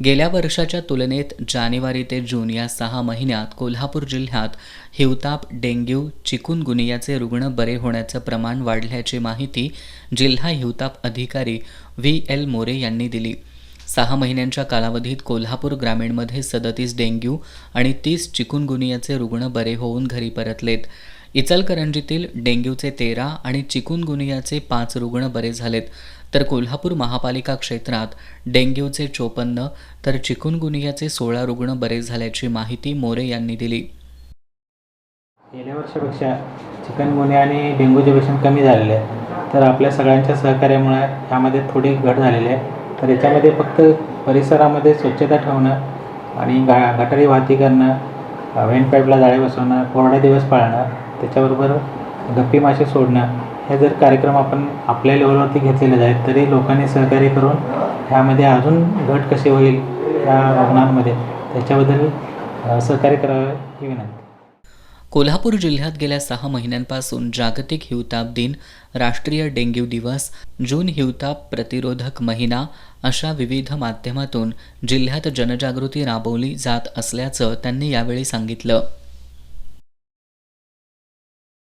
गेल्या वर्षाच्या तुलनेत जानेवारी ते जून या 6 महिन्यात कोल्हापूर जिल्ह्यात हिवताप, डेंग्यू, चिकुनगुनियाचे रुग्ण बरे होण्याचं प्रमाण वाढल्याची माहिती जिल्हा हिवताप अधिकारी व्ही.एल. मोरे यांनी दिली. 6 महिन्यांच्या कालावधीत कोल्हापूर ग्रामीणमध्ये 37 डेंग्यू आणि 30 चिकुनगुनियाचे रुग्ण बरे होऊन घरी परतलेत. इचलकरंजीतील डेंग्यूचे 13 आणि चिकुनगुनियाचे 5 रुग्ण बरे झालेत, तर कोल्हापूर महापालिका क्षेत्रात डेंग्यूचे 54 तर चिकुनगुनियाचे 16 रुग्ण बरे झाल्याची माहिती मोरे यांनी दिली. गेल्या वर्षापेक्षा चिकनगुनिया आणि डेंग्यूचे पेशंट कमी झालेले आहे. तर आपल्या सगळ्यांच्या सहकार्यामुळे यामध्ये थोडी घट झालेली आहे. तर याच्यामध्ये फक्त परिसरामध्ये स्वच्छता ठेवणं आणि गटारी वाहती करणं, वेंटपाईपला जाळे बसवणं, कोरडा दिवस पाळणं, त्याच्याबरोबर गप्पी मासे सोडणं, हे जर कार्यक्रम आपण आपल्या लेवलवरती घेतलेले आहेत तरी लोकांनी सहकार्य करून ह्यामध्ये अजून घट कशी होईल या रुग्णांमध्ये त्याच्याबद्दल सहकार्य करावे ही विनंती. कोल्हापूर जिल्ह्यात गेल्या 6 महिन्यांपासून जागतिक हिवताप दिन, राष्ट्रीय डेंग्यू दिवस, जून हिवताप प्रतिरोधक महिना अशा विविध माध्यमातून जिल्ह्यात जनजागृती राबवली जात असल्याचं त्यांनी यावेळी सांगितलं.